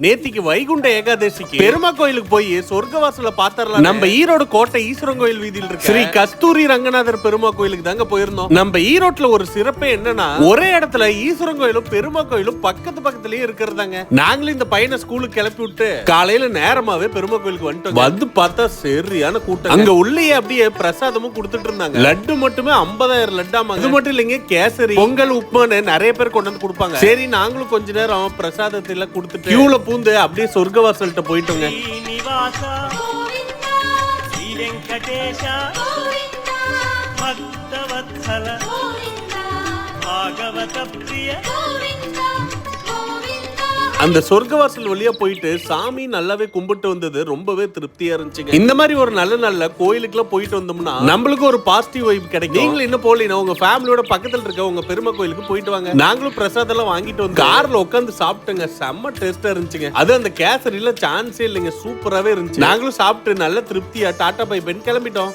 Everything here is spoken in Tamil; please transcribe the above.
நேத்திக்கு வைகுண்ட ஏகாதசிக்கு பெருமா கோயிலுக்கு போய் சொர்க்கவாசல பாத்தரலாம். நம்ம ஈரோடு கோட்டை ஈஸ்வரன் கோயில் வீதியில் இருக்கு ஸ்ரீ கஸ்தூரி ரங்கநாதர் பெருமா கோயிலுக்கு தாங்க போயிருந்தோம். நம்ம ஈரோட்ல ஒரு சிறப்பே என்னன்னா, ஒரே இடத்துல ஈஸ்வரன் கோயிலும் பெருமா கோயிலும் பக்கத்து பக்கத்துலயே இருக்கிறதாங்க. நாங்களும் இந்த பையனை ஸ்கூலுக்கு கிளப்பி விட்டு காலையில நேரமாவே பெருமா கோயிலுக்கு வந்துட்டோம். வந்து பார்த்தா சரியான கூட்டம். அங்க உள்ளே அப்படியே பிரசாதமும் கொடுத்துட்டு இருந்தாங்க. லட்டு மட்டுமே 50,000 லட்டாமா. அது மட்டும் இல்லைங்க, கேசரி, பொங்கல், உப்புமான்னு நிறைய பேர் கொண்டு வந்து கொடுப்பாங்க. சரி, நாங்களும் கொஞ்ச நேரம் பிரசாதத்தை எல்லாம் கொடுத்துட்டு கியூல பூந்து அப்படியே சொர்க்கவாசல்கிட்ட போயிட்டோங்க. அந்த சொர்க்கவாசல் வழியா போயிட்டு சாமி நல்லாவே கும்பிட்டு வந்தது ரொம்பவே திருப்தியா இருந்துச்சுங்க. இந்த மாதிரி ஒரு நல்ல நல்ல கோயிலுக்கு எல்லாம் போயிட்டு வந்தோம்னா நம்மளுக்கு ஒரு பாசிட்டிவ் வைப் கிடைக்கும். நீங்களும் இன்னும் போலீனா உங்க ஃபேமிலியோட பக்கத்துல இருக்க உங்க பெருமா கோயிலுக்கு போயிட்டு வாங்க. நாங்களும் பிரசாதம் எல்லாம் வாங்கிட்டு வந்து கார்ல உட்காந்து சாப்பிட்டுங்க. செம்ம டேஸ்டா இருந்துச்சுங்க. அது அந்த கேசரில சான்ஸே இல்லைங்க, சூப்பராவே இருந்துச்சு. நாங்களும் சாப்பிட்டு நல்ல திருப்தியா டாடா பை பென் கிளம்பிட்டோம்.